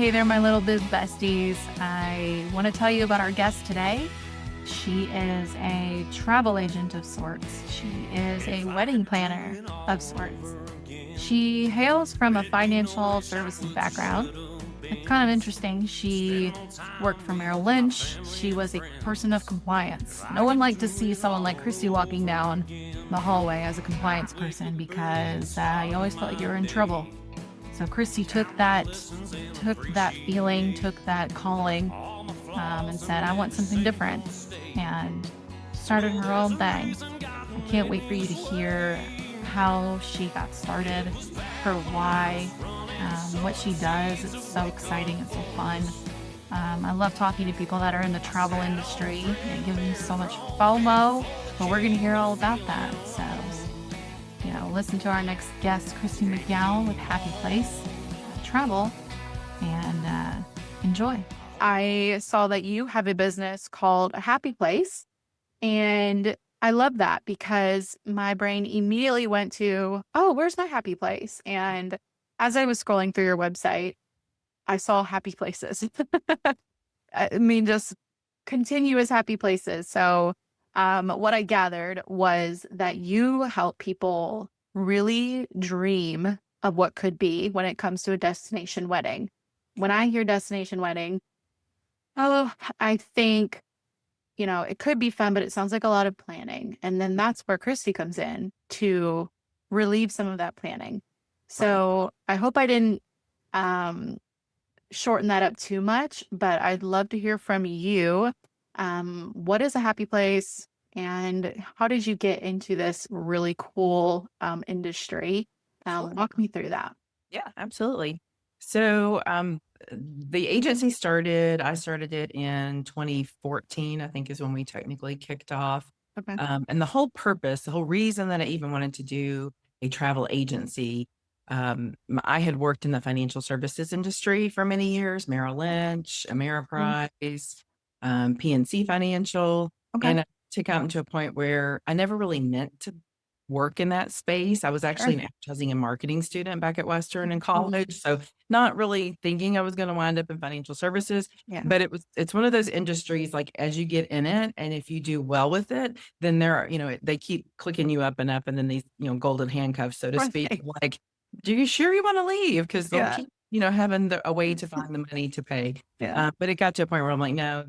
Hey there, my little biz besties. I want to tell you about our guest today. She is a travel agent of sorts. She is a wedding planner of sorts. She hails from a financial services background. It's kind of interesting. She worked for Merrill Lynch. She was a person of compliance. No one liked to see someone like Christi walking down the hallway as a compliance person because you always felt like you were in trouble. So Christi took that feeling, took that calling, and said, "I want something different," and started her own thing. I can't wait for you to hear how she got started, her why, what she does. It's so exciting. It's so fun. I love talking to people that are in the travel industry. It gives me so much FOMO, but we're going to hear all about that. So, listen to our next guest, Christi McGown with Happy Place Travel, and enjoy. I saw that you have a business called A Happy Place, and I love that because my brain immediately went to, oh, where's my happy place? And as I was scrolling through your website, I saw happy places. I mean, just continuous happy places. So what I gathered was that you help people really dream of what could be when it comes to a destination wedding. When I hear destination wedding, I think, it could be fun, but it sounds like a lot of planning. And then that's where Christi comes in to relieve some of that planning. So I hope I didn't shorten that up too much, but I'd love to hear from you. What is a happy place, and how did you get into this really cool industry? Sure. Walk me through that. Yeah, absolutely. So the agency I started it in 2014, I think is when we technically kicked off. Okay. And the whole reason that I even wanted to do a travel agency, I had worked in the financial services industry for many years, Merrill Lynch, Ameriprise, PNC Financial. Okay. And to come to a point where I never really meant to work in that space. I was actually an advertising and marketing student back at Western in college. So not really thinking I was going to wind up in financial services, Yeah. but it's one of those industries, like as you get in it and if you do well with it, then they keep clicking you up and up, and then these, golden handcuffs, so to speak, like, do you sure you want to leave? Because they'll keep, having a way to find the money to pay. Yeah. But it got to a point where I'm like, no,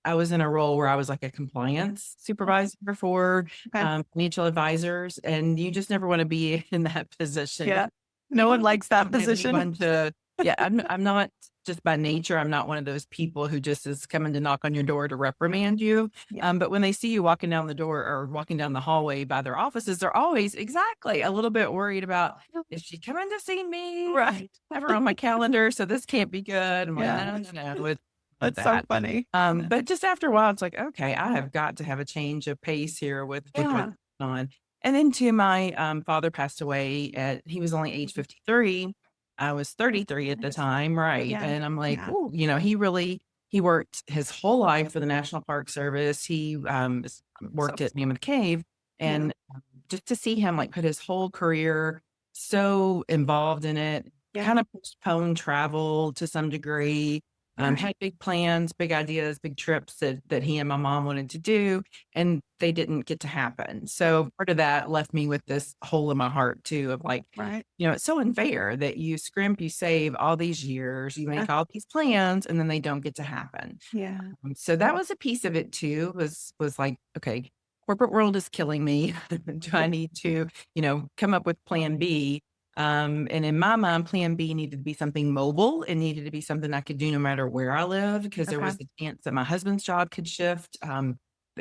I was in a role where I was like a compliance supervisor for financial advisors, and you just never want to be in that position. Yeah. No one likes that position. I'm not, just by nature, I'm not one of those people who just is coming to knock on your door to reprimand you. Yeah. But when they see you walking down the door or walking down the hallway by their offices, they're always exactly a little bit worried about, is she coming to see me? Right. I have her on my calendar, so this can't be good. I'm like, no. That's so funny. But just after a while, it's like, okay, I have got to have a change of pace here with what's going on. And then my father passed away he was only age 53. I was 33 at the time. Right. Yeah. And I'm like, oh, he worked his whole life for the National Park Service. He worked at Mammoth Cave, and just to see him like put his whole career so involved in it, kind of postponed travel to some degree. Had big plans, big ideas, big trips that he and my mom wanted to do, and they didn't get to happen. So part of that left me with this hole in my heart too, of like, it's so unfair that you scrimp, you save all these years, you make all these plans, and then they don't get to happen. Yeah. So that was a piece of it too, was like, okay, corporate world is killing me. Do I need to, come up with plan B? And in my mind, plan B needed to be something mobile. It needed to be something I could do no matter where I live, because there was the chance that my husband's job could shift.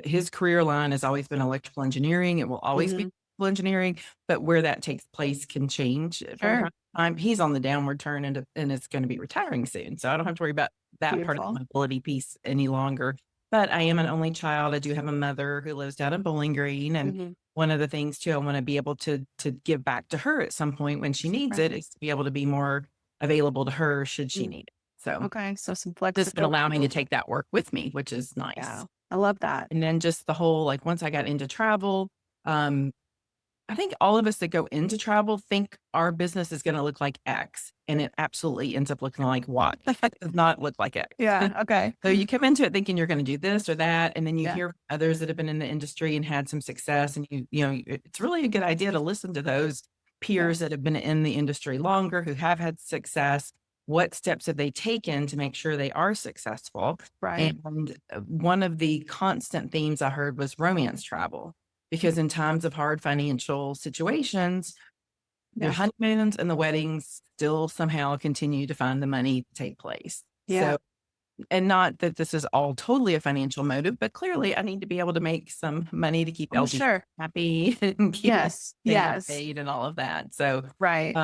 His career line has always been electrical engineering. It will always be electrical engineering, but where that takes place can change from time to time. He's on the downward turn, and it's going to be retiring soon. So I don't have to worry about that part of the mobility piece any longer. But I am an only child. I do have a mother who lives down in Bowling Green, and one of the things too, I want to be able to give back to her at some point when she needs it, is to be able to be more available to her should she need it. So so some this flexibility. would allow me to take that work with me, which is nice. Yeah, I love that. And then just the whole, like, once I got into travel, I think all of us that go into travel think our business is going to look like X, and it absolutely ends up looking like Y. It does not look like X. Yeah. Okay. So you come into it thinking you're going to do this or that, and then you Yeah. hear others that have been in the industry and had some success, and it's really a good idea to listen to those peers that have been in the industry longer, who have had success. What steps have they taken to make sure they are successful? Right. And one of the constant themes I heard was romance travel, because in times of hard financial situations, the Yeah. honeymoons and the weddings still somehow continue to find the money to take place. Yeah. So, and not that this is all totally a financial motive, but clearly I need to be able to make some money to keep Oh, LG sure. happy and keep Yes. them Yes. paid and all of that. So, Right.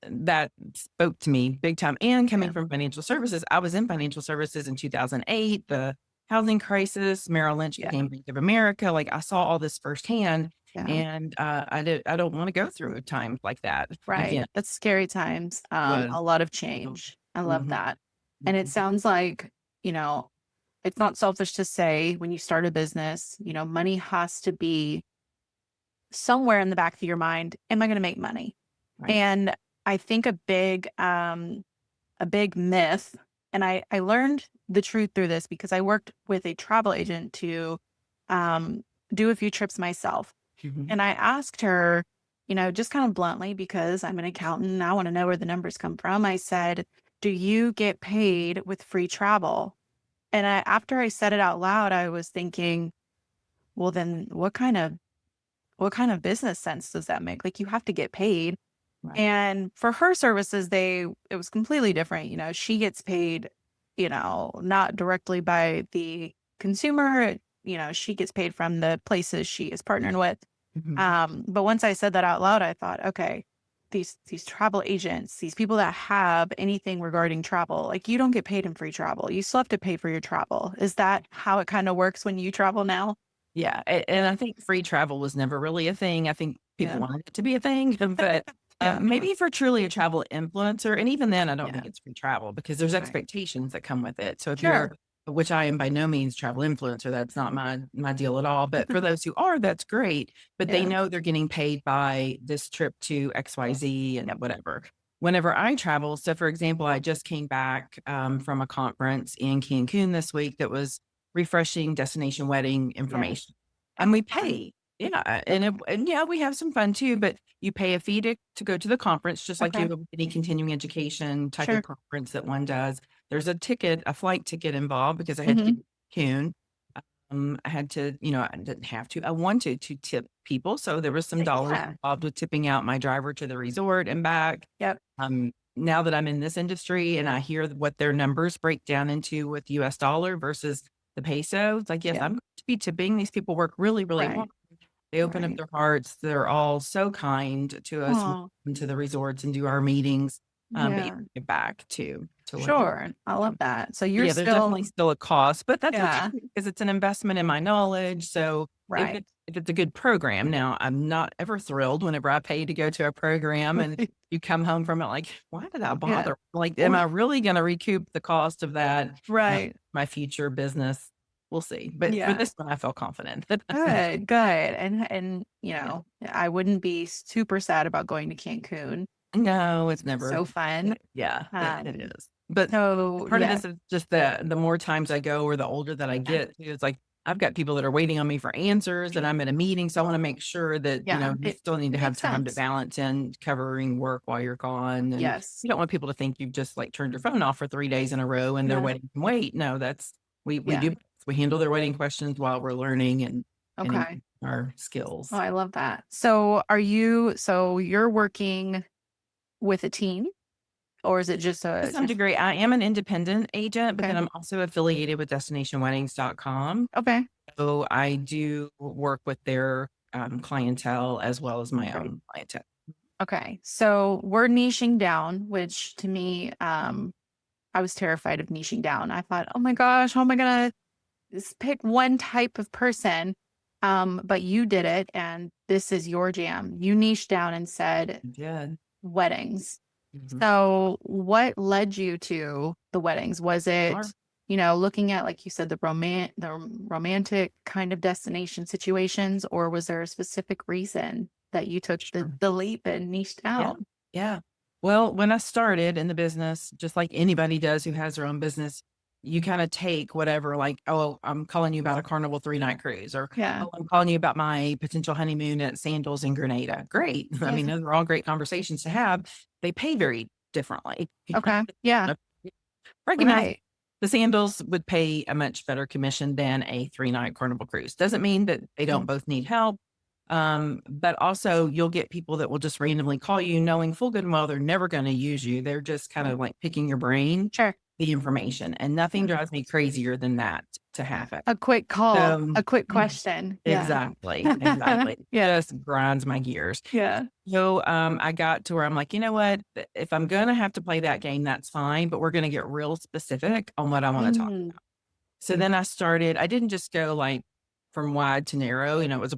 that spoke to me big time. And coming Yeah. from financial services, I was in financial services in 2008, the housing crisis, Merrill Lynch Yeah. became Bank of America. Like, I saw all this firsthand, Yeah. and I don't want to go through a time like that Right. again. That's scary times. Was A lot of change. I love Mhm, that. And it mhm. sounds like, you know, it's not selfish to say when you start a business, money has to be somewhere in the back of your mind. Am I going to make money? Right. And I think a big myth, and I learned the truth through this because I worked with a travel agent to um, do a few trips myself. Mhm. And I asked her, just kind of bluntly, because I'm an accountant and I want to know where the numbers come from. I said, do you get paid with free travel? And after I said it out loud, I was thinking, well, then what kind of business sense does that make? Like, you have to get paid. Right. And for her services, it was completely different. She gets paid, not directly by the consumer. She gets paid from the places she is partnering with. Mhm. But once I said that out loud, I thought, okay, these travel agents, these people that have anything regarding travel, like, you don't get paid in free travel. You still have to pay for your travel. Is that how it kind of works when you travel now? Yeah, and I think free travel was never really a thing. I think people Yeah. wanted it to be a thing, but, Yeah. maybe for truly a travel influencer, and even then, I don't Yeah. think it's free travel because there's Right. expectations that come with it. So if you're, Sure. which I am by no means travel influencer, that's not my deal at all, but for those who are, that's great, but they Yeah. know they're getting paid by this trip to XYZ and Yep. whatever. Whenever I travel, so for example, I just came back, from a conference in Cancun this week that was refreshing destination wedding Yeah. information. And Oh, we fun. pay. Yeah, and yeah, we have some fun too, but you pay a fee to go to the conference, just like you Okay. would with any continuing education type of Sure. conference that one does. There's a flight ticket involved because I had to Hmm. get to Cancun. I had to, I didn't have to. I wanted to tip people, so there was some dollars Yeah. involved with tipping out my driver to the resort and back. Yep. Now that I'm in this industry and I hear what their numbers break down into with US dollar versus the peso, it's like, yes, Yep. I'm going to be tipping. These people work really, really hard. Right. They open up Right. their hearts. They're all so kind to us when Oh, we come to the resorts and do our meetings. But you yeah. give back to what you Sure. I love that. So you're yeah, there's definitely still, still a cost, but that's okay yeah. because it's an investment in my knowledge. So Right. if it's a good program, now I'm not ever thrilled whenever I pay to go to a program and you come home from it like, why did I Yeah. bother? Like, am I really going to recoup the cost of that? Right. My future business, we'll see. But for Yeah. this one, I felt confident. Good. Good. And Yeah. I wouldn't be super sad about going to Cancun. No, it's never. So fun. Yeah, it Um, is. But so part of yeah. this is just the more times I go or the older that I get, it's like I've got people that are waiting on me for answers and I'm at a meeting. So I want to make sure that, Yeah. you still need to It have makes time to sense. balance in covering work while you're gone. And Yes. you don't want people to think you've just like turned your phone off for 3 days in a row and they're Yeah. waiting. Wait, no, that's we Yeah. do we handle their waiting questions while we're learning and Okay. improving our Oh, skills. I love that. So you're working with a team, or is it just To some degree, I am an independent agent, but then okay? I'm also affiliated with destinationweddings.com. Okay. So I do work with their, clientele as well as my Great. own clientele. Okay. So we're niching down, which to me, I was terrified of niching down. I thought, oh my gosh, how am I gonna pick one type of person? But you did it, and this is your jam. You niched down and said Yeah. weddings. Mhm. So what led you to the weddings? Was it, Sure. looking at, like you said, the romantic kind of destination situations, or was there a specific reason? that you took Sure. the leap and niched Yeah. down? Yeah. Well, when I started in the business, just like anybody does who has their own business, you kind of take whatever, like, oh, I'm calling you about a Carnival 3-night cruise, or Yeah. oh, I'm calling you about my potential honeymoon at Sandals in Grenada. Great. I Yes. mean, those are all great conversations to have. They pay very differently. Okay. Yeah. Recognize Right. the Sandals would pay a much better commission than a 3-night Carnival cruise. Doesn't mean that they don't both need help. But also you'll get people that will just randomly call you knowing full good and well they're never going to use you. They're just kind of like picking your brain, Sure. the information, and nothing drives me crazier than that to happen. A quick call, So a quick question. Yeah. exactly. Yeah. Just grinds my gears. Yeah. So I got to where I'm like, you know what? If I'm gonna have to play that game, that's fine, but we're gonna get real specific on what I want to talk. Mm, So then I didn't just go like from wide to narrow, it was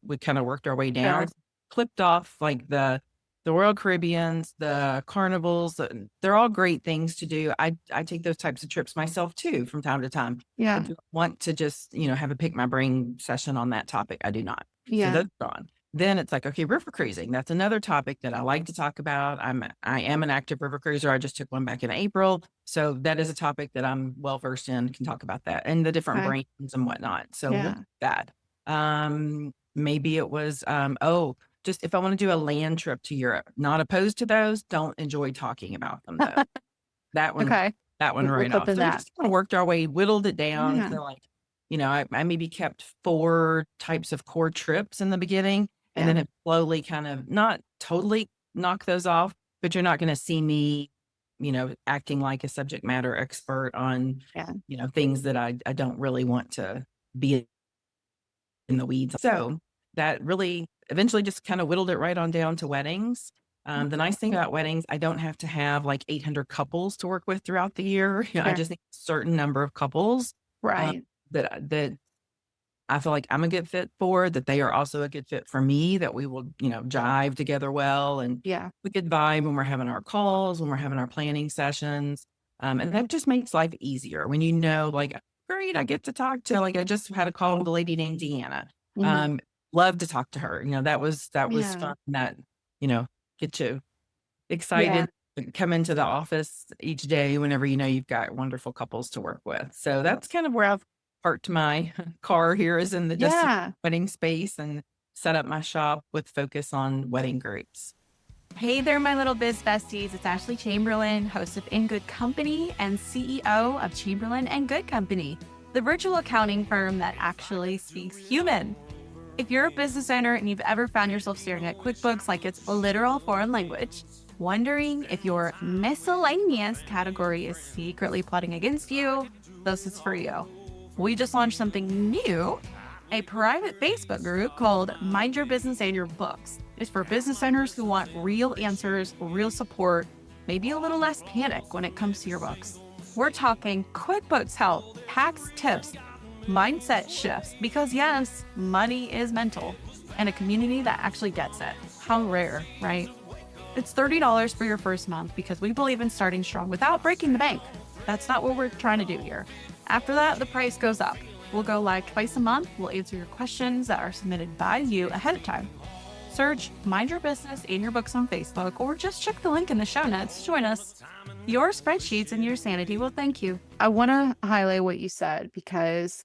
we kind of worked our way down, sure. clipped off like the Royal Caribbeans, the carnivals, they're all great things to do. I take those types of trips myself too from time to time. I Yeah. do want to just, have a pick my brain session on that topic. I do not. So Yeah. those are gone. Then it's like, okay, river cruising. That's another topic that I like to talk about. I am an active river cruiser. I just took one back in April. So that is a topic that I'm well versed in, can talk about that and the different Okay. brands and whatnot. So Yeah. look at that. Maybe it was, just if I want to do a land trip to Europe, not opposed to those, don't enjoy talking about them though. That one, Okay. that one We'll right clip off. in So we that. just kind of worked our way, whittled it down Yeah. to like, I maybe kept 4 types of core trips in the beginning, and then Yeah. it slowly kind of not totally knock those off, but you're not going to see me, acting like a subject matter expert on, Yeah. things that I don't really want to be in the weeds. So that really eventually just kind of whittled it right on down to weddings. The nice thing about weddings, I don't have to have like 800 couples to work with throughout the year. I Sure. just need a certain number of couples Right. that I feel like I'm a good fit for, that they are also a good fit for me, that we will, jive together well. And Yeah. we could vibe when we're having our calls, when we're having our planning sessions. And that just makes life easier when like, great, I get to talk to, like, I just had a call with a lady named Deanna. Mhm. Love to talk to her. That was Yeah. fun. That, get you Yeah. excited to come into the office each day whenever you've got wonderful couples to work with. So that's kind of where I've parked my car here, is in the Yeah. wedding space, and set up my shop with focus on wedding groups. Hey there, my little biz besties. It's Ashley Chamberlain, host of In Good Company and CEO of Chamberlain and Good Company, the virtual accounting firm that actually speaks human. If you're a business owner and you've ever found yourself staring at QuickBooks like it's a literal foreign language, wondering if your miscellaneous category is secretly plotting against you, this is for you. We just launched something new, a private Facebook group called Mind Your Business and Your Books. It's for business owners who want real answers, real support, maybe a little less panic when it comes to your books. We're talking QuickBooks help, tax tips, mindset shifts, because yes, money is mental, and a community that actually gets it. How rare, right? It's $30 for your first month because we believe in starting strong without breaking the bank. That's not what we're trying to do here. After that, the price goes up. We'll go live twice a month. We'll answer your questions that are submitted by you ahead of time. Search Mind Your Business and Your Books on Facebook, or just check the link in the show notes. Join us. Your spreadsheets and your sanity will thank you. I want to highlight what you said because,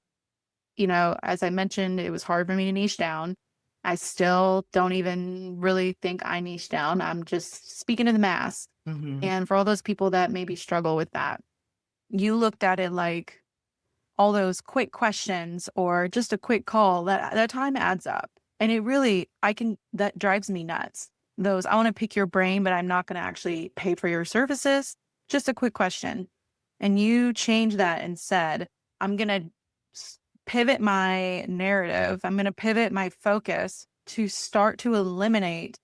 as I mentioned, it was hard for me to niche down. I still don't even really think I niche down. I'm just speaking to the mass. Mm-hmm. And for all those people that maybe struggle with that, you looked at it like all those quick questions or just a quick call, that time adds up. And it really, that drives me nuts. Those, I want to pick your brain, but I'm not going to actually pay for your services. Just a quick question. And you changed that and said, I'm going to pivot my narrative. I'm going to pivot my focus to start to eliminate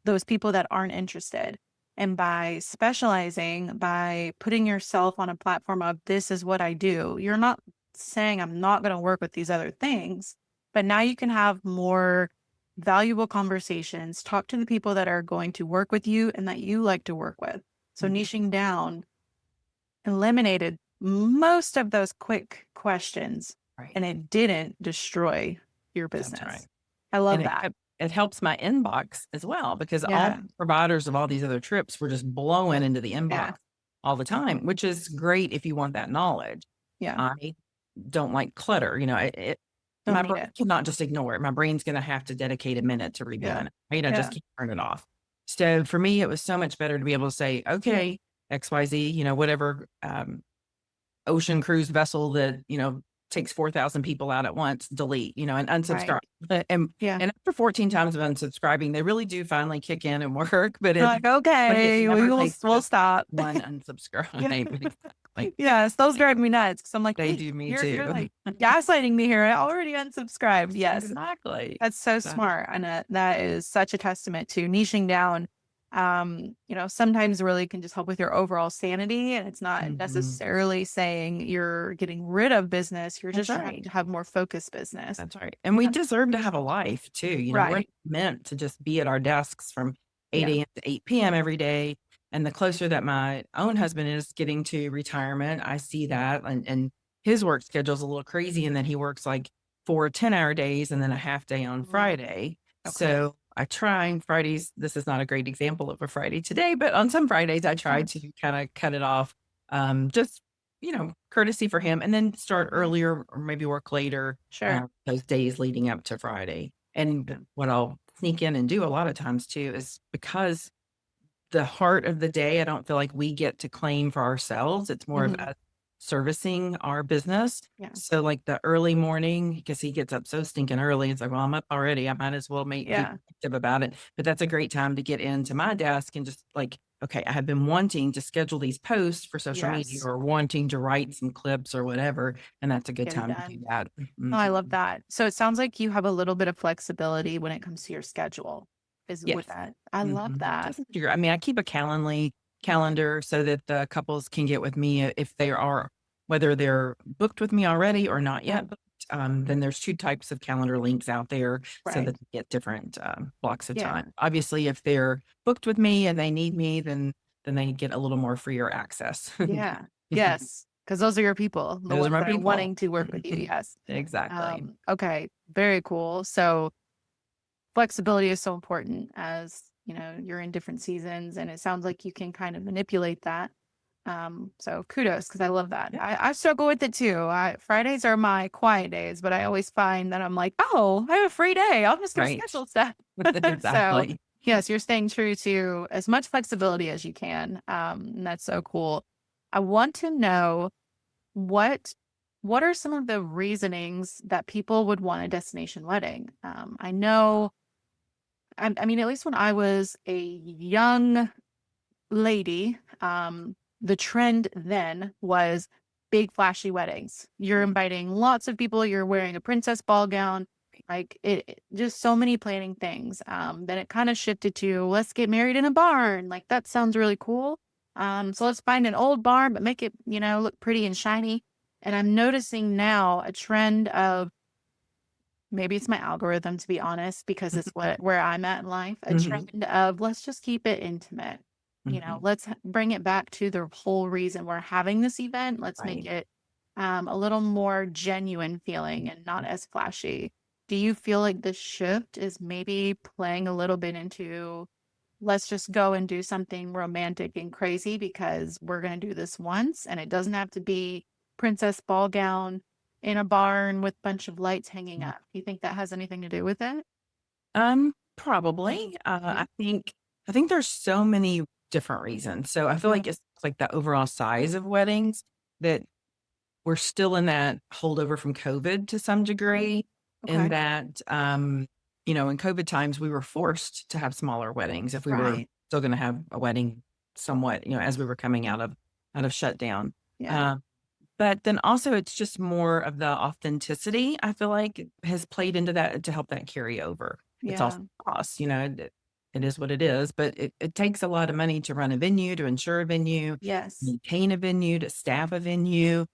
those people that aren't interested. And by specializing, by putting yourself on a platform of this is what I do, you're not saying I'm not going to work with these other things, but now you can have more valuable conversations, talk to the people that are going to work with you and that you like to work with. So niching down eliminated most of those quick questions, Right. and it didn't destroy your business. That's right. I love And that. it helps my inbox as well because all Yeah. providers of all these other trips were just blowing into the Yeah. inbox all the time, which is great if you want that knowledge. Yeah. I don't like clutter. Don't My need brain it. cannot just ignore it. My brain's going to have to dedicate a minute to Yeah. reviewing it. Right? I just Yeah. can't turn it off. So for me, it was so much better to be able to say, okay, XYZ, whatever ocean cruise vessel that, takes 4,000 people out at once, delete, and Right. unsubscribe. And Yeah. and after 14 times of unsubscribing, they really do finally kick in and work, but Like, it okay, never takes we'll just stop. one unsubscribe. Yeah. Exactly. Yes, those drive me nuts because I'm like, They wait, do me you're too. like gaslighting me here. I already unsubscribed. Yes. Exactly. That's so Exactly. smart. And that is such a testament to niching down. Sometimes really can just help with your overall sanity. And it's not Mhm. necessarily saying you're getting rid of business. You're That's just trying right. to have more focused business. That's right. And we Yeah. deserve to have a life too. We're not Right. meant to just be at our desks from 8 Yeah. a.m. to 8 p.m. every day. And the closer that my own husband is getting to retirement, I see that. And his work schedule is a little crazy in that he works like 4 10-hour days and then a half day on Mhm. Friday. Okay. So I try and Fridays. This is not a great example of a Friday today, but on some Fridays, I try Sure. to kind of cut it off. Just, courtesy for him and then start earlier or maybe work later Sure. those days leading up to Friday. And what I'll sneak in and do a lot of times too is because the heart of the day, I don't feel like we get to claim for ourselves. It's more of Mhm. us servicing our business. Yeah. So like the early morning, because he gets up so stinking early, it's like, well, I'm up already. I might as well be Yeah. active about it. But that's a great time to get into my desk and just like, okay, I have been wanting to schedule these posts for social media Yes. or wanting to write some clips or whatever. And that's a good Get it time to do done. that. Oh, I love Mhm. that. So it sounds like you have a little bit of flexibility when it comes to your schedule. Is with Yes. that. I love Mhm. that. Just I mean, I keep a calendar so that the couples can get with me if they are whether they're booked with me already or not Yeah. yet booked. Then there's 2 types of calendar links out there so Right. that they get different, blocks of Yeah. time. Obviously, if they're booked with me and they need me, then they get a little more freer access. Yeah. Yes. Because those are your people, the Those are ones my that are people. wanting to work with you. Yes. Exactly. Okay. Very cool. So flexibility is so important as, you're in different seasons and it sounds like you can kind of manipulate that. So kudos because I love that. Yeah. I struggle with it too. Fridays are my quiet days, but I always find that I'm like, oh, I have a free day. I'm just gonna Right. schedule stuff. So Exactly. yes, you're staying true to as much flexibility as you can. And that's so cool. I want to know what what are some of the reasonings that people would want a destination wedding? I know, I mean, at least when I was a young lady, the trend then was big flashy weddings. You're inviting lots of people, you're wearing a princess ball gown, like just so many planning things. Then it kind of shifted to let's get married in a barn. Like that sounds really cool. So let's find an old barn, but make it, look pretty and shiny. And I'm noticing now a trend of maybe it's my algorithm to be honest, because it's where I'm at in life, a Mhm. trend of let's just keep it intimate. Mhm. Let's bring it back to the whole reason we're having this event. Let's make Right. it a little more genuine feeling and not as flashy. Do you feel like this shift is maybe playing a little bit into let's just go and do something romantic and crazy because we're going to do this once and it doesn't have to be princess ball gown in a barn with a bunch of lights hanging up. Do you think that has anything to do with it? Probably. Yeah. I think there's so many different reasons. So I feel Yeah. like it's like the overall size of weddings that we're still in that holdover from COVID to some degree, in Okay. that in COVID times we were forced to have smaller weddings if we were Right. still going to have a wedding somewhat, as we were coming out of shutdown. Yeah. Um, but then also it's just more of the authenticity, I feel like has played into that to help that carry over. It's also Yeah. cost, it is what it is, but it takes a lot of money to run a venue, to insure a venue, Yes. maintain a venue, to staff a venue.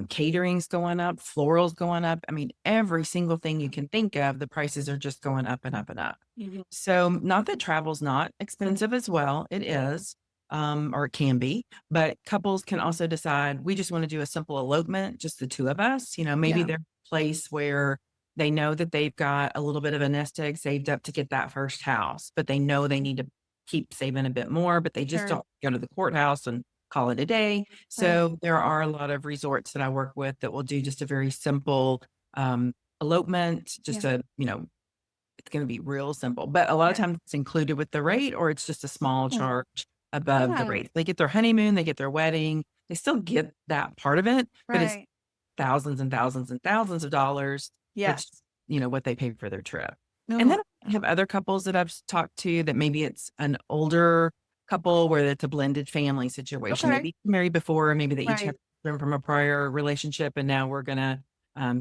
Catering's going up, florals going up. I mean, every single thing you can think of, the prices are just going up and up and up. Mhm. So, not that travel's not expensive as well, it is, or it can be, but couples can also decide, we just wanna do a simple elopement, just the 2 of us, maybe Yeah. there's a place where They know that they've got a little bit of a nest egg saved up to get that first house, but they know they need to keep saving a bit more, but they just Sure. don't go to the courthouse and call it a day. So there are a lot of resorts that I work with that will do just a very simple elopement, just Yeah. it's going to be real simple, but a lot of Yeah. times it's included with the rate or it's just a small Hmm. charge above the Yeah. rate. They get their honeymoon, they get their wedding, they still get that part of it, but it's Right. thousands and thousands and thousands of dollars for Yes. what they pay for their trip. And No. then I have other couples that I've talked to that maybe it's an older couple where it's a blended family situation. Okay. Maybe married before, maybe they each have Right. children from a prior relationship, and now we're gonna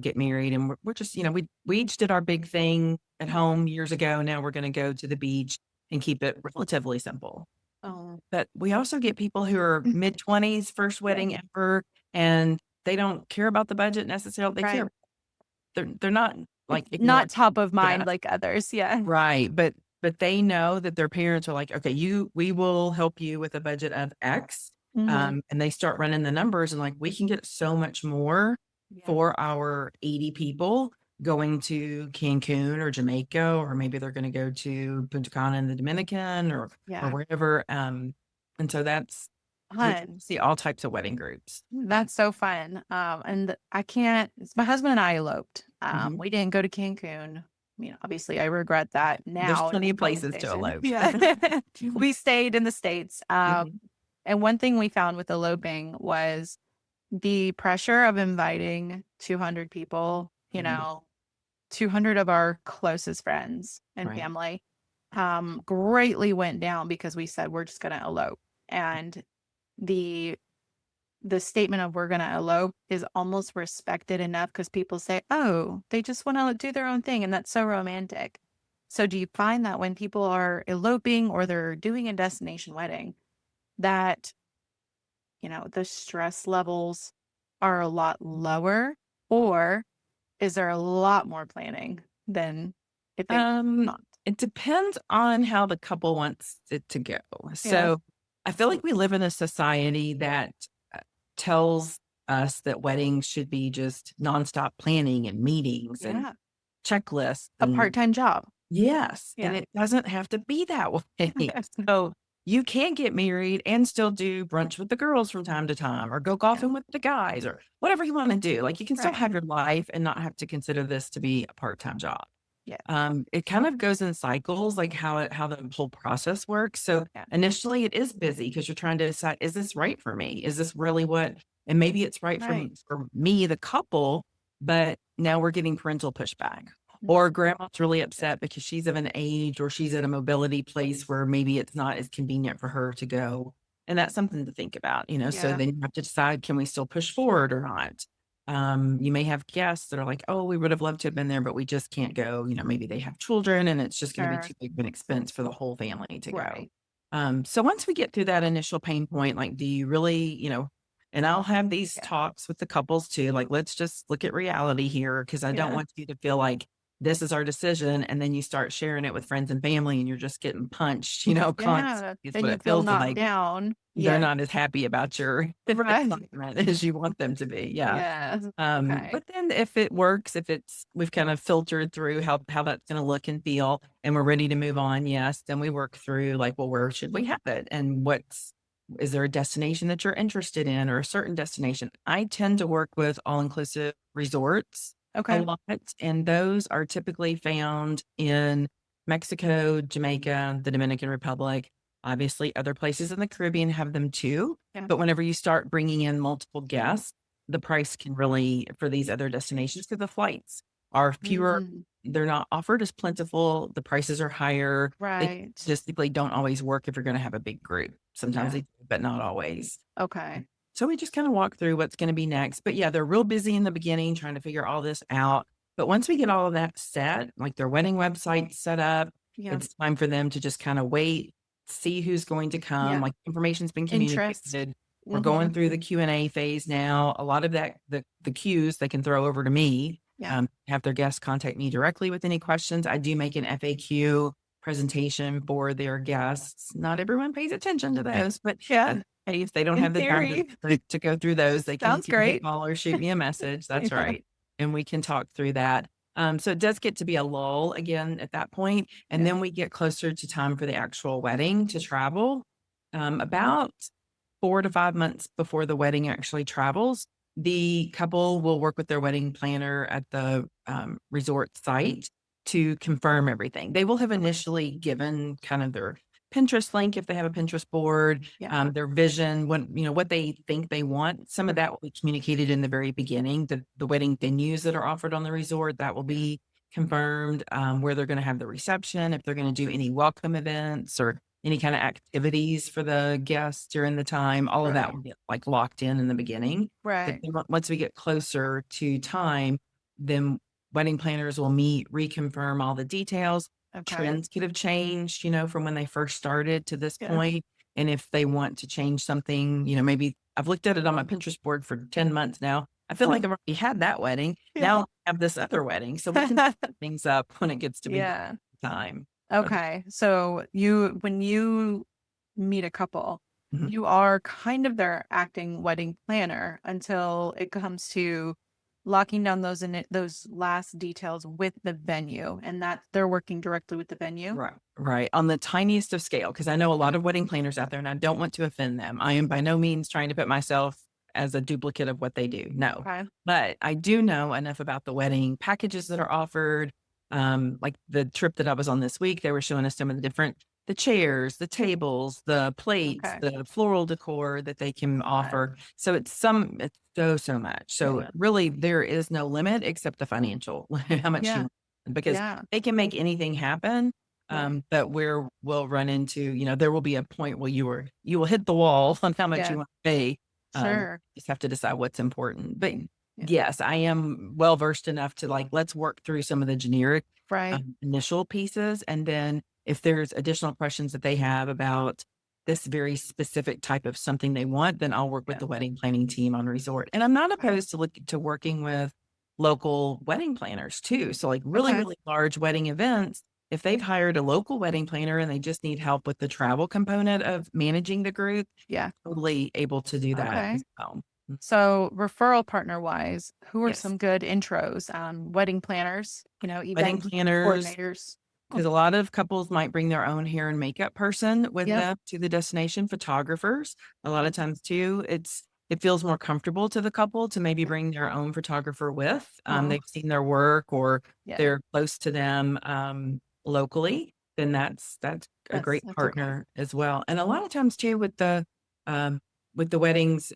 get married, and we're just we each did our big thing at home years ago. Now we're gonna go to the beach and keep it relatively simple. Oh. But we also get people who are mid-20s, first Yeah. wedding ever, and they don't care about the budget necessarily. They Right. care. They're not like Not ignoring top of mind yeah. like others. Yeah. Right, but they know that their parents are like, "Okay, we will help you with a budget of X." Mhm. And they start running the numbers and like, we can get so much more Yeah. for our 80 people going to Cancun or Jamaica, or maybe they're going to go to Punta Cana in the Dominican or Yeah. wherever. And so we Fun. see all types of wedding groups. That's so fun. And I can't, my husband and I eloped. Mhm. We didn't go to Cancun. Obviously I regret that There's now. plenty in of places to conversation. elope. Yeah. We stayed in the States. Mhm. And one thing we found with eloping was the pressure of inviting 200 people, Mhm. 200 of our closest friends and Right. family, greatly went down because we said we're just going to elope. And the statement of we're going to elope is almost respected enough because people say, oh, they just want to do their own thing. And that's so romantic. So do you find that when people are eloping or they're doing a destination wedding, that, the stress levels are a lot lower, or is there a lot more planning than if they not? It depends on how the couple wants it to go. Yeah. So I feel like we live in a society that tells us that weddings should be just nonstop planning and meetings and Yeah. checklists. A And part-time job. yes, Yeah. and it doesn't have to be that way. So you can get married and still do brunch with the girls from time to time, or go golfing with the guys, or whatever you want to do. Like you can still Right. have your life and not have to consider this to be a part-time job. Yeah. It kind of goes in cycles, like how the whole process works. So Yeah. initially it is busy because you're trying to decide, is this right for me? Is this really what, and maybe it's right Right. for me, the couple, but now we're getting parental pushback. Mm. Or grandma's really upset because she's of an age or she's at a mobility place where maybe it's not as convenient for her to go. And that's something to think about, so Yeah. then you have to decide, can we still push forward or not? You may have guests that are like, oh, we would have loved to have been there, but we just can't go. Maybe they have children and it's just going to be Sure. too big of an expense for the whole family to go. Right. So once we get through that initial pain point, like, do you really, and I'll have these Yeah. talks with the couples too, like, let's just look at reality here, because I don't Yeah. want you to feel like this is our decision. And then you start sharing it with friends and family and you're just getting punched, constantly Yeah. is Then what you it feel feels knocked like. down. They're Yeah. not as happy about your Right. excitement as you want them to be. Yeah. Yeah. Okay. But then if it works, if we've kind of filtered through how that's going to look and feel, and we're ready to move on, yes, then we work through like, well, where should we have it? And is there a destination that you're interested in, or a certain destination? I tend to work with all-inclusive resorts a Okay. lot, and those are typically found in Mexico, Jamaica, the Dominican Republic. Obviously, other places in the Caribbean have them too. Yeah. But whenever you start bringing in multiple guests, the price can really, for these other destinations, because the flights are fewer, Mhm. they're not offered as plentiful, the prices are higher. They Right. statistically don't always work if you're going to have a big group. Sometimes Yeah. they do, but not always. Okay. So we just kind of walk through what's going to be next. But yeah, they're real busy in the beginning trying to figure all this out. But once we get all of that set, like their wedding website set up, Yeah. it's time for them to just kind of wait, see who's going to come. Yeah. Like information's been Interest. communicated. We're going Mhm. through the Q&A phase now. A lot of that, the cues they can throw over to me, Yeah. have their guests contact me directly with any questions. I do make an FAQ presentation for their guests. Not everyone pays attention to those, but Yeah. hey, if they don't In have the time to go through those, they can Sounds give me a great. call or shoot me a message. That's Yeah. right. And we can talk through that. So it does get to be a lull again at that point, and Yeah. then we get closer to time for the actual wedding to travel. About 4 to 5 months before the wedding actually travels, the couple will work with their wedding planner at the resort site to confirm everything. They will have initially given kind of their Pinterest link if they have a Pinterest board, Yeah. their vision, what they think they want. Some of that will be communicated in the very beginning. The wedding venues that are offered on the resort, that will be confirmed, where they're going to have the reception, if they're going to do any welcome events or any kind of activities for the guests during the time. All of that Right. will get like locked in the beginning. But Right. then once we get closer to time, then wedding planners will meet, reconfirm all the details. Okay. Trends could have changed, from when they first started to this Yeah. point. And if they want to change something, maybe I've looked at it on my Pinterest board for 10 months now. I feel like I've already had that wedding. Yeah. Now I have this other wedding. So we can set things up when it gets to be Yeah. time. Okay. So when you meet a couple, Mhm. you are kind of their acting wedding planner until it comes to locking down those last details with the venue, and that they're working directly with the venue. Right, right. On the tiniest of scale, because I know a lot of wedding planners out there, and I don't want to offend them. I am by no means trying to put myself as a duplicate of what they do. No, Okay. but I do know enough about the wedding packages that are offered. Like the trip that I was on this week, they were showing us some of the chairs, the tables, the plates, Okay. the floral decor that they can Okay. offer. So it's so much. So Yeah. really, there is no limit except the financial, how much Yeah. you because Yeah. they can make anything happen. Right. But we'll run into, there will be a point where you will hit the wall on how much Yeah. you want to pay. Sure. Just have to decide what's important. But Yeah. yes, I am well versed enough to let's work through some of the generic Right. initial pieces. And then if there's additional questions that they have about this very specific type of something they want, then I'll work with Yeah. the wedding planning team on resort. And I'm not Okay. opposed to working with local wedding planners too. So really, Okay. really large wedding events, if they've hired a local wedding planner and they just need help with the travel component of managing the group, Yeah. totally able to do that Okay. as well. So referral partner wise, who are Yes. some good intros? Wedding planners, Wedding event planners, coordinators. because a lot of couples might bring their own hair and makeup person with Yep. them to the destination. Photographers, a lot of times too, it feels more comfortable to the couple to maybe bring their own photographer with. Oh, They've seen their work or yeah. they're close to them locally. Then that's a great That's okay. partner as well. And a lot of times too with the weddings,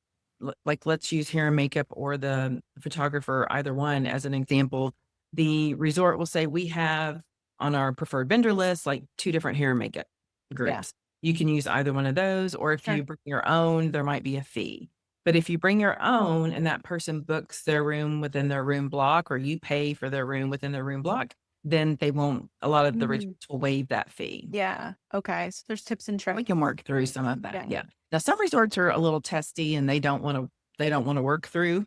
like let's use hair and makeup or the photographer, either one as an example. The resort will say we have on our preferred vendor list, like 2 different hair and makeup Yeah. groups. You can use either one of those, or if Sure. you bring your own, there might be a fee. But if you bring your own and that person books their room within their room block, or you pay for their room within their room block, then they won't a lot of the Mm. resorts will waive that fee. Yeah. Okay. So there's tips and We tricks. can work through some of that, Yeah. yeah. Now some resorts are a little testy and they don't wanna work through.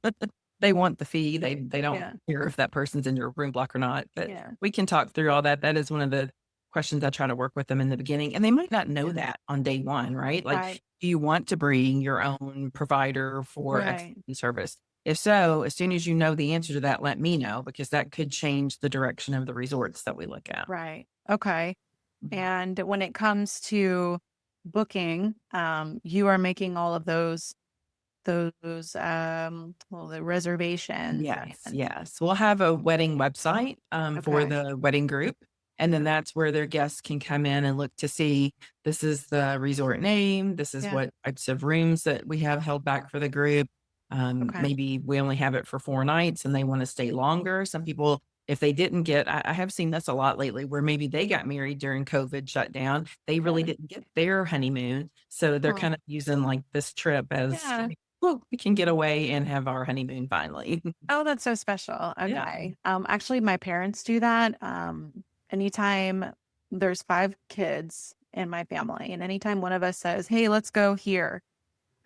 They want the fee. They don't Yeah. care if that person's in your room block or not, but Yeah. we can talk through all that. That is one of the questions I try to work with them in the beginning, and they might not know Yeah. that on day 1, right? Like, Right. do you want to bring your own provider for X Right. service? If so, as soon as you know the answer to that, let me know because that could change the direction of the resorts that we look at. Right. Okay. Mhm. And when it comes to booking, you are making all of the reservations. Yes, And yes. We'll have a wedding website, for okay. the wedding group, and then that's where their guests can come in and look to see, this is the resort name, this is Yeah. what types of rooms that we have held back for the group. Okay. Maybe we only have it for 4 nights and they wanna stay longer. Some people, if they didn't get I have seen this a lot lately where maybe they got married during COVID shutdown, they really Yeah. didn't get their honeymoon, so they're Oh, kind of using, like, this trip as, yeah. "Well, we can get away and have our honeymoon finally." Oh, that's so special. Yeah. Okay. Actually, my parents do that. Anytime there's 5 kids in my family, and anytime one of us says, "Hey, let's go here,"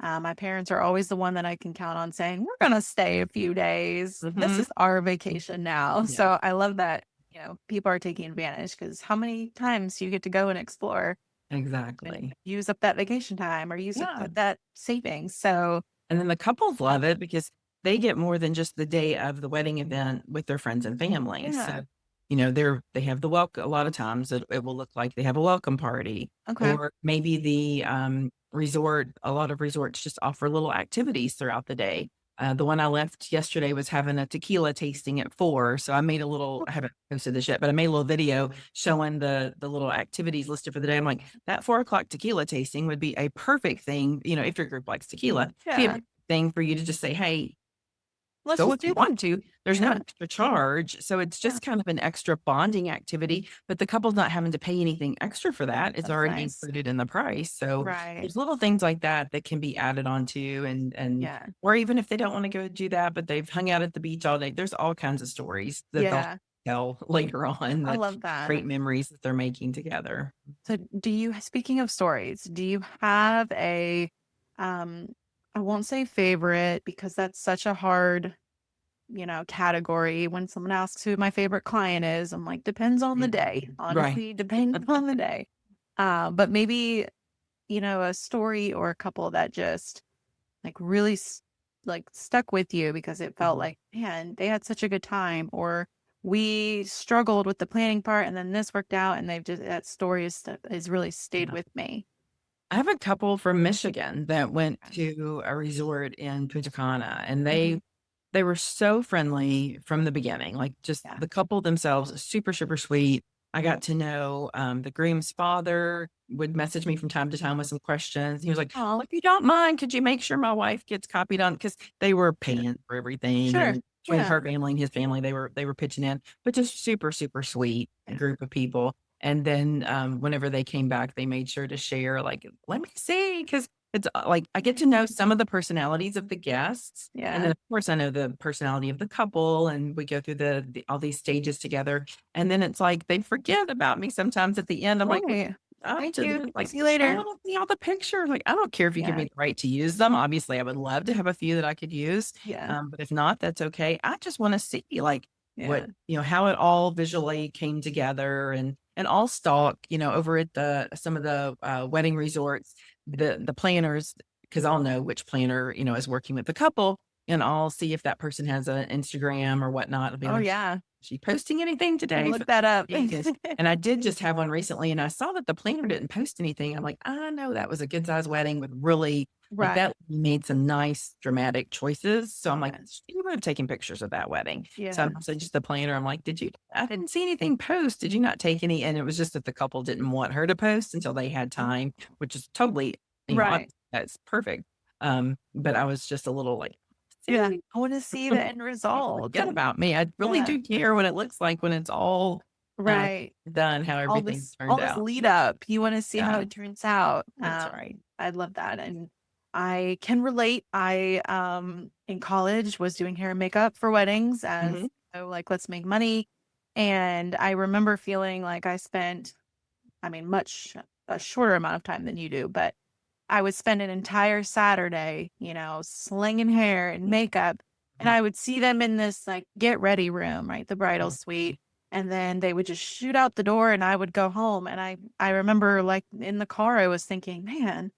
my parents are always the one that I can count on saying, "We're gonna stay a few days. This Mhm. is our vacation now." Yeah. So I love that, people are taking advantage because how many times do you get to go and explore and Exactly. use up that vacation time or use Yeah. up that savings? So And then the couples love it because they get more than just the day of the wedding event with their friends and family. Yeah. So, they have the welcome. A lot of times it will look like they have a welcome party, Okay. or maybe the resort. A lot of resorts just offer little activities throughout the day. The one I left yesterday was having a tequila tasting at 4. So I made a little. I haven't posted this yet, but I made a little video showing the little activities listed for the day. I'm like, that 4 o'clock tequila tasting would be a perfect thing. If your group likes tequila, be a Yeah. thing for you to just say, hey, Let's go just if you do that. want to. There's no Yeah. extra charge. So it's Yeah. just kind of an extra bonding activity, but the couple's not having to pay anything extra for that. It's That's already nice. included in the price. So Right. there's little things like that that can be added onto, and Yeah. or even if they don't want to go do that, but they've hung out at the beach all day, there's all kinds of stories that they'll Yeah. tell later on, I that love that. great memories that they're making together. So speaking of stories, do you have a, um, I won't say favorite because that's such a hard, category. When someone asks who my favorite client is, I'm like, depends on the day. Right. Honestly, depends on the day. But maybe, a story or a couple that just like really like stuck with you because it felt Mhm. like, man, they had such a good time, or we struggled with the planning part and then this worked out, and they've just that story is really stayed Yeah. with me. I have a couple from Michigan that went Okay. to a resort in Punta Cana, and Mhm. they were so friendly from the beginning, like, just Yeah. the couple themselves, super, super sweet. I got to know, the groom's father would message me from time to time with some questions. He was like, Oh, "Well, if you don't mind, could you make sure my wife gets copied on?" Because they were yeah. paying for everything, Sure. and between Yeah. her family and his family, they were pitching in, but just super, super sweet Yeah. group of people. And then, whenever they came back, they made sure to share, like, "Let me see," because it's, like, I get to know some of the personalities of the guests, and then, Yeah. of course, I know the personality of the couple, and we go through the all these stages together, and then it's like they forget about me sometimes at the end. I'm like, Right. up Thank to you. the like, See you "I later. wanna see all the pictures." Like, I don't care if you give Yeah. me the right to use them. Obviously, I would love to have a few that I could use, Yeah. but if not, that's okay. I just wanna see, like, Yeah. how it all visually came together, and all stalk, over at some of the, wedding resorts, the planners, because 'cause I'll know which planner, is working with the couple, and I'll see if that person has an Instagram or whatnot. I'll be Oh like, yeah. "Is she posting anything today for Look the that up. wedding?" And I did just have one recently, and I saw that the planner didn't post anything. I'm like, "I know that was a good sized wedding with really, like, Right. that made some nice dramatic choices." So I'm like, Yeah. "She would have taken pictures of that wedding." So Yeah. I'm also just the planner. I'm like, I didn't see anything post. Did you not take any?" And it was just that the couple didn't want her to post until they had time, which is totally, Right. that's perfect. But I was just a little like, Yeah. "See, I want to see the end don't result. forget about me." I really Yeah. do care what it looks like when it's all, uh, Right. done, how everything All turned this out. lead up. You want to see how Yeah, it turns out. that's right. I love that. And I can relate. I in college was doing hair and makeup for weddings as Mhm. like let's make money. And I remember feeling like I spent, I mean, much a shorter amount of time than you do, but I would spend an entire Saturday, slinging hair and makeup, and Mhm. I would see them in this, like, get ready room, right, the bridal suite, and then they would just shoot out the door, and I would go home, and I remember, like, in the car, I was thinking, "Man,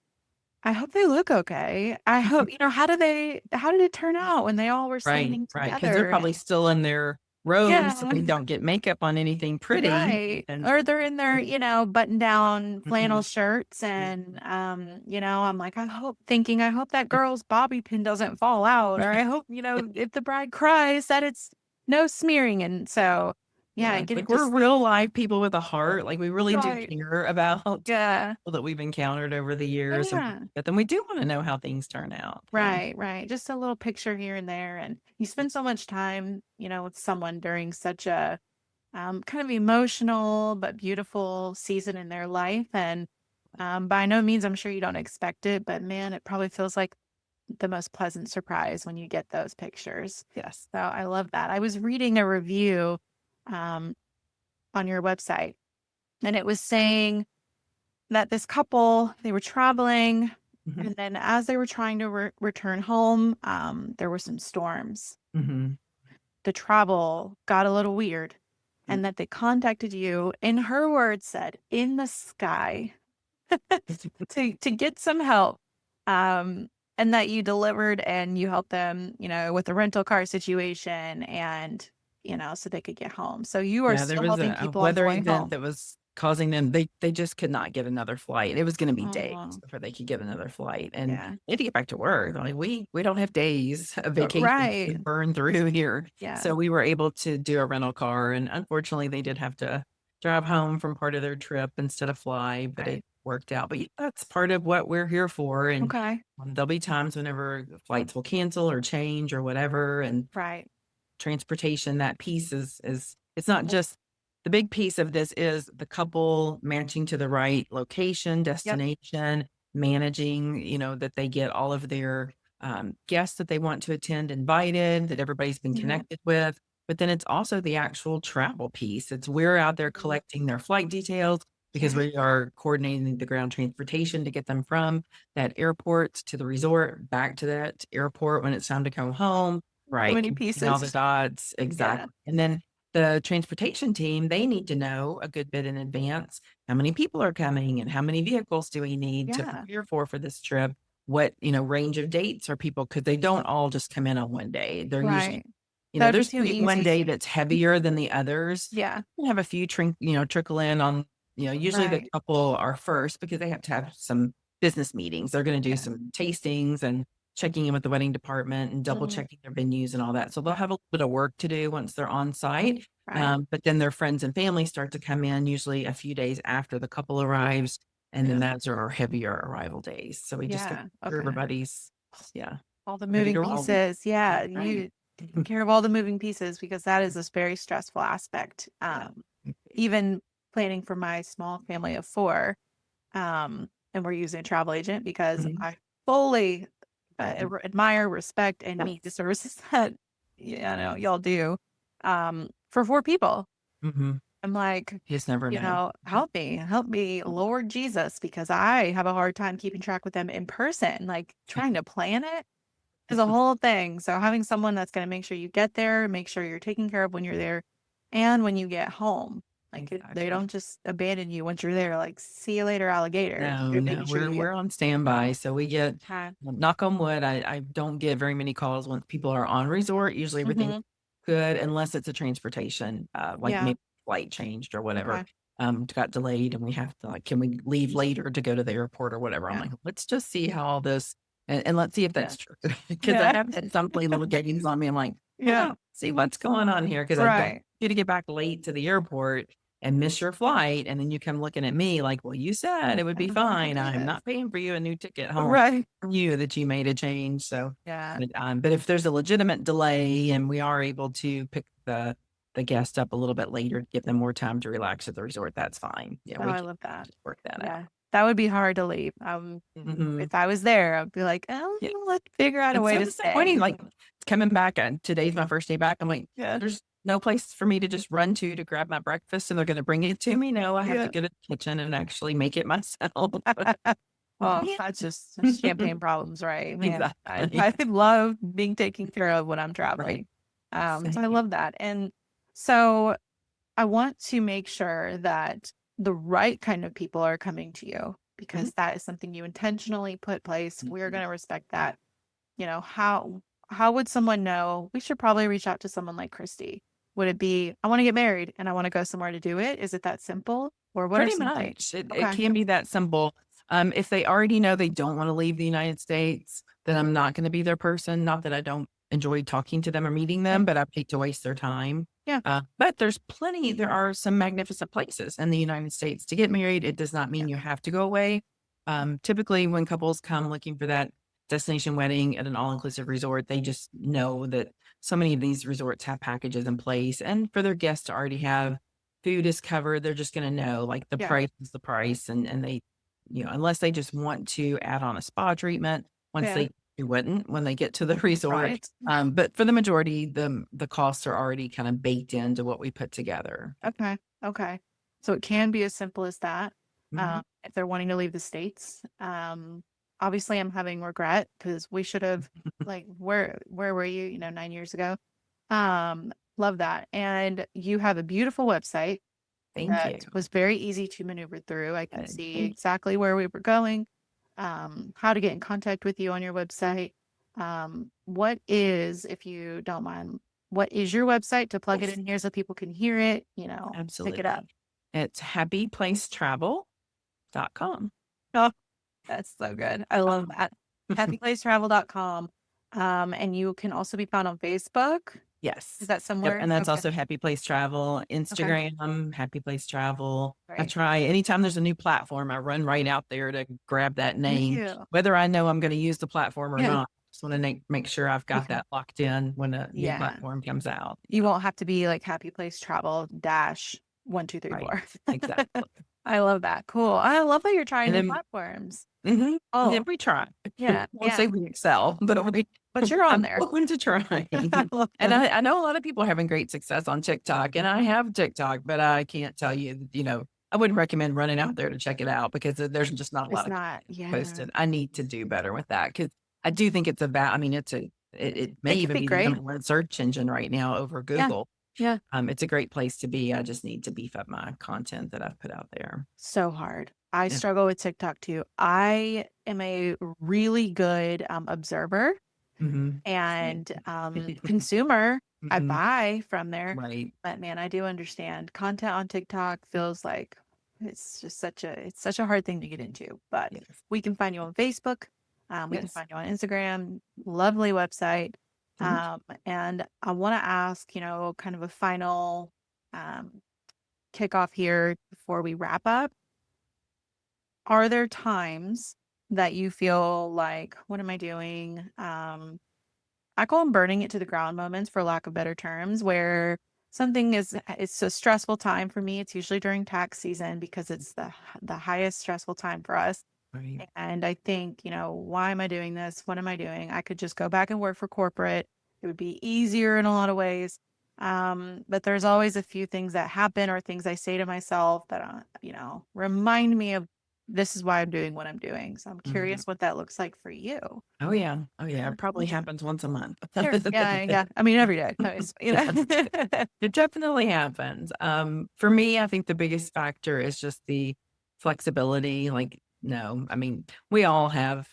I hope they look okay. I hope" how did it turn out when they all were Right, standing right, because 'cause they're together? probably still in their robes, so Yeah. they don't get makeup on anything pretty, Right. and Or they're in their, button down flannel mhm. shirts and I'm like, I hope that girl's bobby pin doesn't fall out. Or I hope, if the bride cries that it's no smearing. And so yeah, Yeah, getting like, to we're real live people with a heart, like, we really do right. care about Yeah. people that we've encountered over the years, Yeah. but then we do wanna know how things turn out, so Right, right. Just a little picture here and there. And you spend so much time, with someone during such a kind of emotional but beautiful season in their life. And by no means, I'm sure you don't expect it, but man, it probably feels like the most pleasant surprise when you get those pictures. yes. So I love that. I was reading a review um, on your website, and it was saying that this couple, they were traveling, Mhm, and then as they were trying to return home, there were some storms. mhm. The travel got a little weird, Mm. and that they contacted you, in her words said, in the sky to get some help. Um, and that you delivered and you helped them, with the rental car situation and, so they could get home. So you are Yeah, there still was helping a people on the weather way event home. that was causing them they just could not get another flight. It was gonna be days Oh, before they could get another flight, and yeah. they had to get back to work. They're like, "We don't have days of vacation to Right. burn through here." Yeah. So we were able to do a rental car, and unfortunately, they did have to drive home from part of their trip instead of fly, but Right. it worked out. But yeah, that's part of what we're here for, and Okay. there'll be times whenever flights will cancel or change or whatever, and Right. transportation, that piece is it's not just the big piece of this is the couple matching to the right location, Yep. destination, managing, that they get all of their guests that they want to attend invited, that everybody's been Mhm. connected with. But then it's also the actual travel piece. It's we're out there Mhm. collecting their flight details because Yeah. we are coordinating the ground transportation to get them from that airport to the resort, back to that airport when it's time to come home. So Right, many connecting all the pieces. dots, Yeah. exactly, and then the transportation team, they need to know a good bit in advance how many people are coming and how many vehicles do we need to Yeah. prepare for this trip? What, range of dates are people? Because they don't all just come in on one day. They're usually, Right. That would be there's too gonna be one easy. day that's heavier than the others. Yeah. We have a few trickle in on, usually the Right. couple are first because they have to have some business meetings. They're gonna do Yeah. some tastings and checking in with the wedding department and double Mhm. checking their venues and all that. So they'll Yeah. have a little bit of work to do once they're on site. Right. But then their friends and family start to come in usually a few days after the couple arrives. And then Yeah. those are our heavier arrival days. So we just got to Yeah. make sure Okay. everybody's, yeah, All the ready moving to roll. pieces. Yeah. Right. You taking care of all the moving pieces because that is a very stressful aspect. Yeah. Even planning for my small family of four, and we're using a travel agent because Mhm. I fully Right. admire, respect, and meet the services that y'all do for four people. Mhm. I'm like, You just never know. help me, Lord Jesus, because I have a hard time keeping track with them in person. Like trying to plan it is a whole thing. So having someone that's going to make sure you get there, make sure you're taken care of when you're there, and when you get home. Like they Exactly. don't just abandon you once you're there. Like see you later, alligator. No, They're no, making sure we're you get we're on standby. So we get, time. knock on wood, I don't get very many calls once people are on resort. Usually everything's Hmm. good unless it's a transportation, like Yeah. maybe flight changed or whatever, Okay. got delayed and we have to like, can we leave later to go to the airport or whatever? I'm Yeah. like, let's just see how all this and let's see if Yeah. that's true. Because I Yeah. have had some play little games on me. I'm like, Yeah. see what's going on here because I don't want Right. you to get back late to the airport and miss your flight, and then you come looking at me like, "Well, you said it would be fine. I'm Yes. not paying for you a new ticket home. Right. You that you made a change." So, Yeah. but if there's a legitimate delay and we are able to pick the guest up a little bit later to give them more time to relax at the resort, that's fine. Yeah, Oh, we I can love that. work that out. Yeah. That would be hard to leave. Mhm. If I was there, I'd be like, oh, Yeah, let's figure out a and way so to disappointing, stay. like, coming back and today's my first day back, I'm like, Yeah. "There's no place for me to just run to grab my breakfast, and they're gonna bring it to me? No, I have to Yeah. go to the kitchen and actually make it myself." Well, Yeah. that's champagne problems, right? Man, Exactly. I love being taken care of when I'm Right. traveling. So I Same. love that. And so I want to make sure that the right kind of people are coming to you Mhm. because that is something you intentionally put place. We're Mhm. going to respect that. How would someone know we should probably reach out to someone like Christy? Would it be I want to get married and I want to go somewhere to do it? Is it that simple? Or what are Pretty some things? much. It Okay. can be that simple. If they already know they don't wanna leave the United States, then I'm not gonna be their person. Not that I don't enjoy talking to them or meeting Yeah. them, but I hate to waste their time. Yeah. But there are some magnificent places in the United States to get married. It does not Yeah. mean you have to go away. Typically, when couples come looking for that destination wedding at an all-inclusive resort, they just know that so many of these resorts have packages in place, and for their guests to already have food is covered, they're just gonna know, like, the Yeah. price is the price, and they unless they just want to add on a spa treatment, once Yeah. they wouldn't when they get to the resort, Right. but for the majority, the costs are already kinda baked into what we put together. Okay. Okay. So it can be as simple as that. Mhm. If they're wanting to leave the States. Obviously I'm having regret because we should have like where were you, 9 years ago? Love that. And you have a beautiful website Thank you. that was very easy to maneuver through. I can Good. see Thank exactly where we were going. how to get in contact with you on your website. What is, if you don't mind, what is your website to plug it Yes, in here so people can hear it, pick it up? absolutely. It's happyplacetravel.com. Oh, that's so good. I love that. Happyplacetravel.com. And you can also be found on Facebook. Is Yes. that Yep. somewhere? And that's Okay. also Happy Place Travel, Okay. Instagram, Happy Place Travel. I Great. try anytime there's a new platform, I run right out there to grab that Do name, you? whether I know I'm going to use the platform or Yeah. not. Just want to make sure I've got Okay. that locked in when a new Yeah. platform comes out. You won't have to be like Happy Place Travel dash one, two, three, Right. four. Exactly. I love that. Cool. I love that you're trying And new then, platforms. mhm, and then Oh, we try. yeah. Won't Yeah. say we excel, but But you're on I'm there. open to trying. I love And that. I know a lot of people are having great success on TikTok, and I have TikTok, but I can't tell you, I wouldn't recommend running out there to check it out because there's just not a It's lot of not. Yeah. posted. I need to do better with that because I do think it's I mean, it may It could even be be the great. number one search engine right now over Yeah. Google. Yeah. It's a great place to be. I just need to beef up my content that I've put out there. So hard. I Yeah. struggle with TikTok too. I am a really good observer Mhm. Same. and consumer. I Mhm. buy from there, Right. but man, I do understand content on TikTok feels like it's such a hard thing to get into. But Yes. we can find you on Facebook. We can Yes. find you on Instagram. Lovely website. Thank you. And I want to ask, kind of a final um, kickoff here before we wrap up. Are there times that you feel like, what am I doing? I call them burning it to the ground moments, for lack of better terms, where something it's a stressful time for me. It's usually during tax season because it's the highest stressful time for us. Right. And I think, why am I doing this? What am I doing? I could just go back and work for corporate. It would be easier in a lot of ways. But there's always a few things that happen or things I say to myself that, remind me of this is why I'm doing what I'm doing. So I'm Mhm. curious what that looks like for you. Oh, yeah. Oh, yeah. Yeah. It probably happens once a month. Sure. Yeah. Yeah. I mean, every day. Always, It definitely happens. For me, I think the biggest factor is just the flexibility. Like, no, I mean, we all have,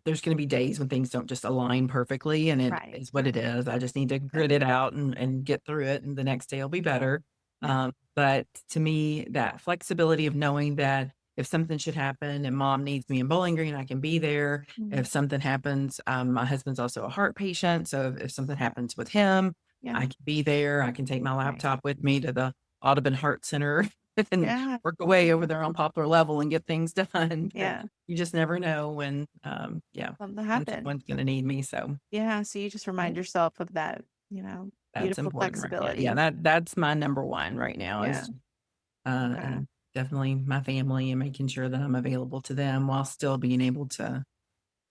there's going to be days when things don't just align perfectly, and it Right. is what it is. I just need to Yeah. grit it out and get through it, and the next day will be better. Yeah. But to me, that flexibility of knowing that if something should happen and mom needs me in Bowling Green, I can be there. Mhm. If something happens, my husband's also a heart patient. So if something happens with him, I Yeah. can be there. I can take my Right. laptop with me to the Audubon Heart Center and Yeah. work away over there on Poplar Level and get things done. But Yeah. you just never know when, Something when happened. someone's going to need me. So Yeah. So you just remind yourself of that, that's beautiful important, right? Yeah. Yeah. flexibility. That's my number one right now Yeah. is, Okay. and definitely my family and making sure that I'm available to them while still being able to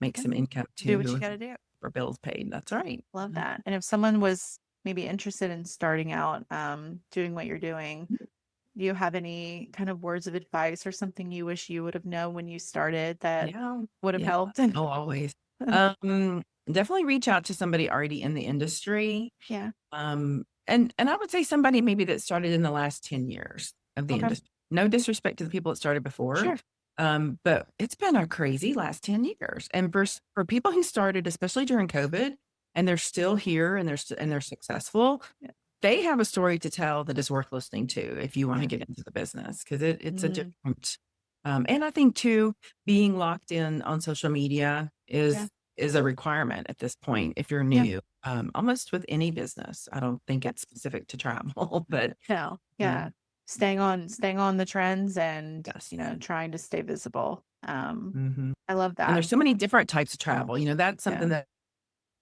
make Yeah. some income Do what you too got to do. for bills paid. That's right. Love that. And if someone was maybe interested in starting out, doing what you're doing, do you have any kind of words of advice or something you wish you would have known when you started that Yeah. would have Yeah. helped? Oh, always. Definitely reach out to somebody already in the industry. Yeah. And I would say somebody maybe that started in the last 10 years of the Okay. industry. No disrespect to the people that started before. Sure. But it's been a crazy last 10 years. And for people who started, especially during COVID, and they're still here and they're successful, Yeah. they have a story to tell that is worth listening to if you want to Yeah. get into the business because it's a Mm, different. And I think too, being locked in on social media yeah. is a requirement at this point if you're Yeah. new. Almost with any business. I don't think Yeah. it's specific to travel, but No. uh, Yeah. Staying on the trends and, yes. trying to stay visible. Mhm. I love And that. there's so many different types of travel. That's Yeah. something that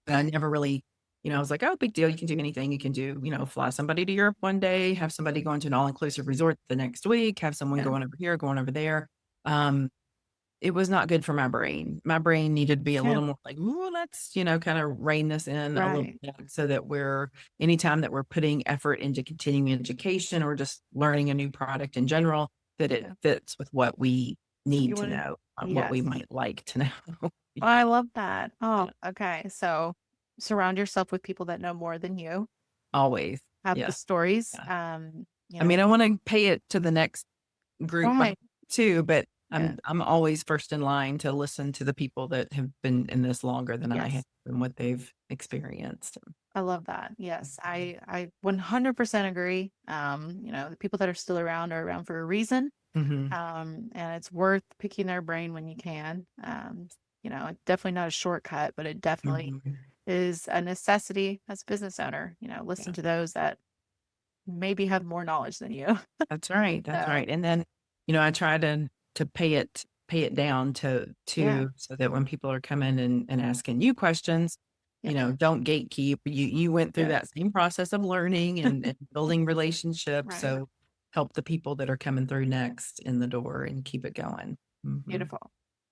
I never really, I was like, oh, big deal. You can do anything. You can do, fly somebody to Europe one day, have somebody going to an all-inclusive resort the next week, have someone Yeah. going over here, going over there. Um, it was not good for my brain. My brain needed to be a Yeah. little more like, ooh, let's, kind of rein this in a little Right. bit so that anytime that we're putting effort into continuing education or just learning a new product in general, that it Yeah. fits with what we need You to want to, know, what we yes. might like to know. Well, I love that. Oh, Yeah, okay. So surround yourself with people that know more than you, always. have the Yeah. stories. Yeah. I mean, I want to pay it to the next group Right. too, but Yeah. I'm always first in line to listen to the people that have been in this longer than I have Yes. and what they've experienced. I love that. Yes. I 100% agree. The people that are still around are around for a reason. Mhm. And it's worth picking their brain when you can. It's definitely not a shortcut, but it definitely Mhm. is a necessity as a business owner. Yeah. Listen to those that maybe have more knowledge than you. That's right, that's So, right, and then, I try to pay it down yeah, to so that when people are coming and asking you questions, yeah, don't gatekeep. You went through that yes, same process of learning and building relationships, right. so help the people that are coming through next in the door and keep it going. Mhm. Beautiful.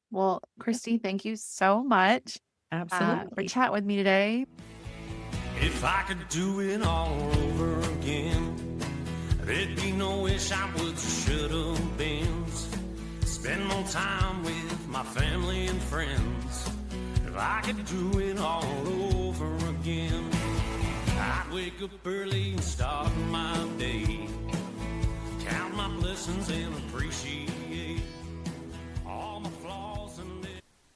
Well, Yeah, Christy, thank you so much for absolutely. chatting with me today. If I could do it all over again, there'd be no wish I would, should have been. Spend more time with my family and friends. If I could do it all over again, I'd wake up early and start my day. Count my blessings and appreciate all my flaws.